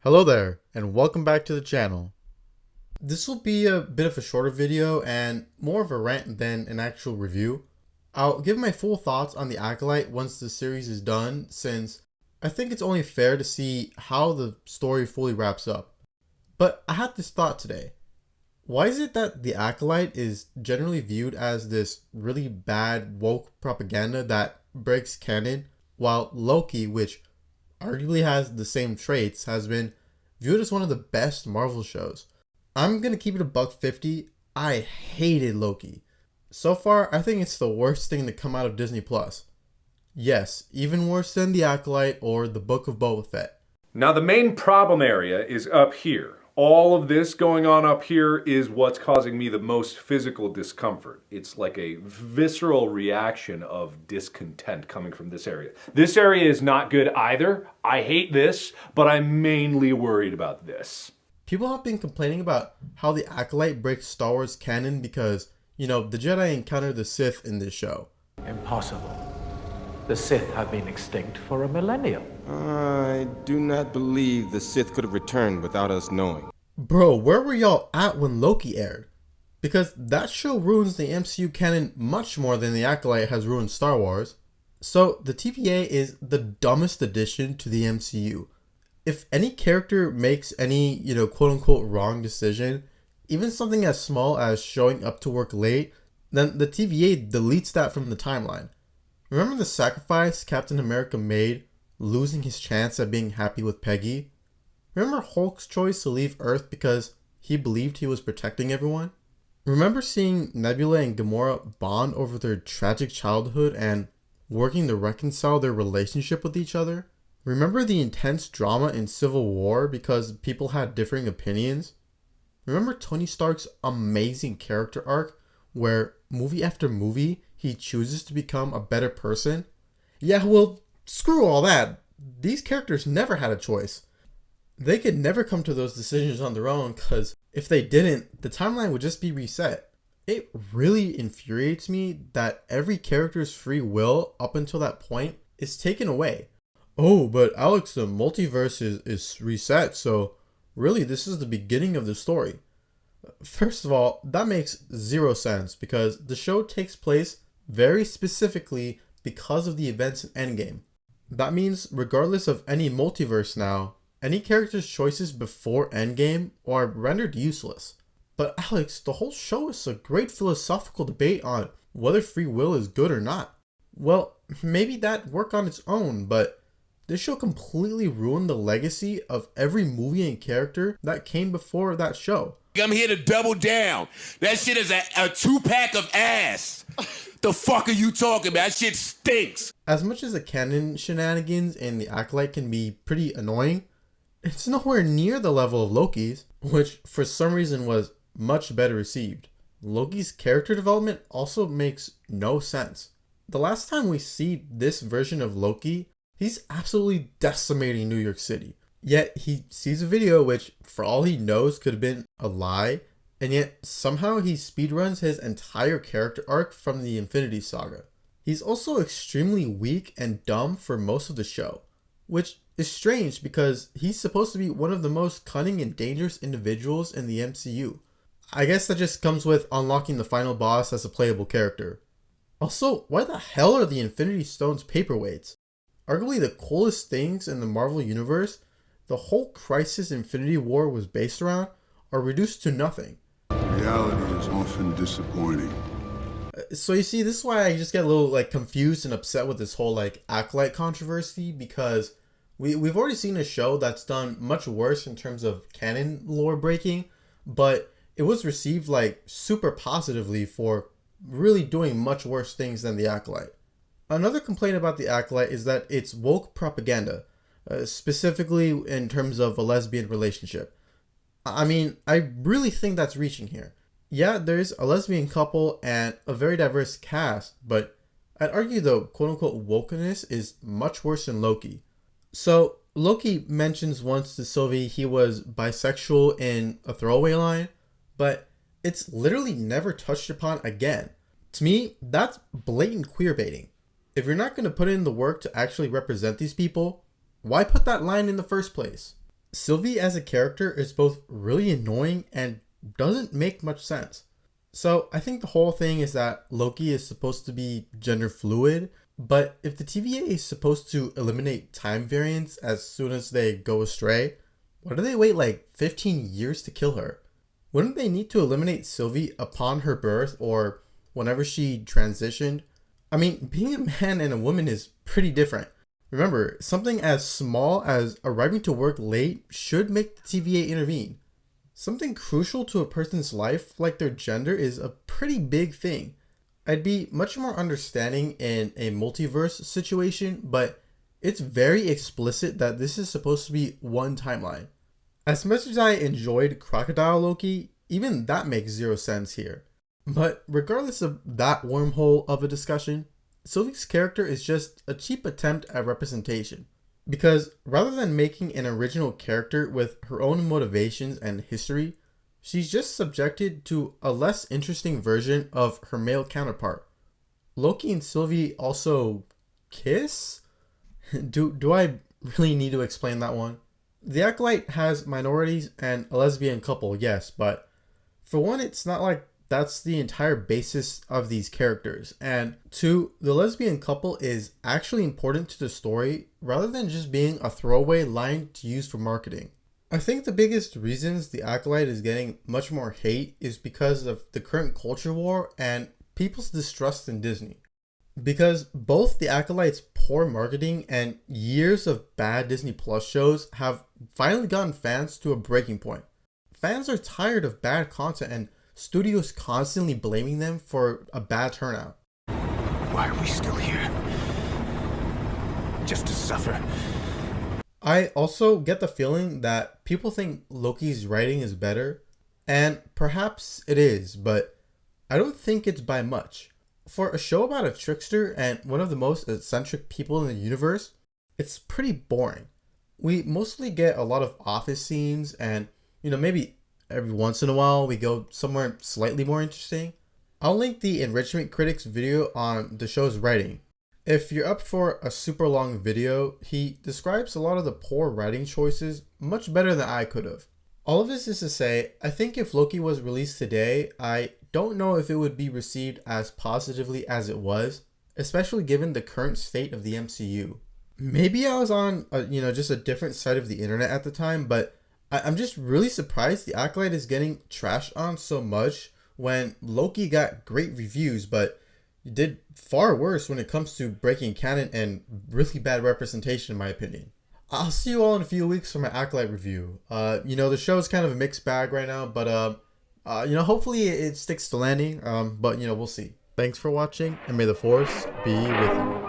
Hello there, and welcome back to the channel. This will be a bit of a shorter video and more of a rant than an actual review. I'll give my full thoughts on the Acolyte once the series is done, since I think it's only fair to see how the story fully wraps up. But I had this thought today. Why is it that the Acolyte is generally viewed as this really bad woke propaganda that breaks canon, while Loki, which arguably has the same traits, has been viewed as one of the best Marvel shows? I'm gonna keep it a $1.50. I hated Loki. So far, I think it's the worst thing to come out of Disney Plus. Yes, even worse than The Acolyte or The Book of Boba Fett. Now the main problem area is up here. All of this going on up here is what's causing me the most physical discomfort. It's like a visceral reaction of discontent coming from this area. This area is not good either. I hate this, but I'm mainly worried about this. People have been complaining about how the Acolyte breaks Star Wars canon because, the Jedi encounter the Sith in this show. Impossible. The Sith have been extinct for a millennium. I do not believe the Sith could have returned without us knowing. Bro, where were y'all at when Loki aired? Because that show ruins the MCU canon much more than the Acolyte has ruined Star Wars. So the TVA is the dumbest addition to the MCU. If any character makes any, quote unquote wrong decision, even something as small as showing up to work late, then the TVA deletes that from the timeline. Remember the sacrifice Captain America made, losing his chance at being happy with Peggy? Remember Hulk's choice to leave Earth because he believed he was protecting everyone? Remember seeing Nebula and Gamora bond over their tragic childhood and working to reconcile their relationship with each other? Remember the intense drama in Civil War because people had differing opinions? Remember Tony Stark's amazing character arc where movie after movie he chooses to become a better person? Yeah, well, screw all that. These characters never had a choice. They could never come to those decisions on their own because if they didn't, the timeline would just be reset. It really infuriates me that every character's free will up until that point is taken away. Oh, but Alex, the multiverse is reset, so really this is the beginning of the story. First of all, that makes zero sense because the show takes place very specifically because of the events in Endgame. That means regardless of any multiverse now, any character's choices before Endgame are rendered useless. But Alex, the whole show is a great philosophical debate on whether free will is good or not. Well, maybe that'd work on its own, but this show completely ruined the legacy of every movie and character that came before that show. I'm here to double down. That shit is a two-pack of ass. The fuck are you talking about? That shit stinks. As much as the canon shenanigans in the Acolyte can be pretty annoying, it's nowhere near the level of Loki's, which for some reason was much better received. Loki's character development also makes no sense. The last time we see this version of Loki, he's absolutely decimating New York City. Yet he sees a video which, for all he knows, could have been a lie, and yet somehow he speedruns his entire character arc from the Infinity Saga. He's also extremely weak and dumb for most of the show, which is strange because he's supposed to be one of the most cunning and dangerous individuals in the MCU. I guess that just comes with unlocking the final boss as a playable character. Also, why the hell are the Infinity Stones paperweights? Arguably the coolest things in the Marvel Universe, the whole Crisis Infinity War was based around, are reduced to nothing. Reality is often disappointing. So you see, this is why I just get a little confused and upset with this whole Acolyte controversy, because we've already seen a show that's done much worse in terms of canon lore breaking, but it was received super positively for really doing much worse things than the Acolyte. Another complaint about the Acolyte is that it's woke propaganda, specifically in terms of a lesbian relationship. I mean, I really think that's reaching here. Yeah, there's a lesbian couple and a very diverse cast, but I'd argue the quote-unquote wokeness is much worse than Loki. So, Loki mentions once to Sylvie he was bisexual in a throwaway line, but it's literally never touched upon again. To me, that's blatant queerbaiting. If you're not going to put in the work to actually represent these people, why put that line in the first place? Sylvie as a character is both really annoying and doesn't make much sense. So I think the whole thing is that Loki is supposed to be gender fluid, but if the TVA is supposed to eliminate time variance as soon as they go astray, why do they wait like 15 years to kill her? Wouldn't they need to eliminate Sylvie upon her birth or whenever she transitioned? I mean, being a man and a woman is pretty different. Remember, something as small as arriving to work late should make the TVA intervene. Something crucial to a person's life, like their gender, is a pretty big thing. I'd be much more understanding in a multiverse situation, but it's very explicit that this is supposed to be one timeline. As much as I enjoyed Crocodile Loki, even that makes zero sense here. But regardless of that wormhole of a discussion, Sylvie's character is just a cheap attempt at representation. Because rather than making an original character with her own motivations and history, she's just subjected to a less interesting version of her male counterpart. Loki and Sylvie also kiss? Do I really need to explain that one? The Acolyte has minorities and a lesbian couple, yes, but for one, it's not like that's the entire basis of these characters. And two, the lesbian couple is actually important to the story rather than just being a throwaway line to use for marketing. I think the biggest reasons the Acolyte is getting much more hate is because of the current culture war and people's distrust in Disney. Because both the Acolyte's poor marketing and years of bad Disney Plus shows have finally gotten fans to a breaking point. Fans are tired of bad content and studios constantly blaming them for a bad turnout. Why are we still here? Just to suffer? I also get the feeling that people think Loki's writing is better, and perhaps it is, but I don't think it's by much. For a show about a trickster and one of the most eccentric people in the universe, it's pretty boring. We mostly get a lot of office scenes and, maybe every once in a while we go somewhere slightly more interesting. I'll link the Enrichment Critics video on the show's writing. If you're up for a super long video, he describes a lot of the poor writing choices much better than I could have. All of this is to say, I think if Loki was released today, I don't know if it would be received as positively as it was, especially given the current state of the MCU. Maybe I was on just a different side of the internet at the time, but I'm just really surprised the Acolyte is getting trashed on so much when Loki got great reviews, but it did far worse when it comes to breaking canon and really bad representation in my opinion. I'll see you all in a few weeks for my Acolyte review. The show is kind of a mixed bag right now, but hopefully it sticks to landing, but we'll see. Thanks for watching, and may the Force be with you.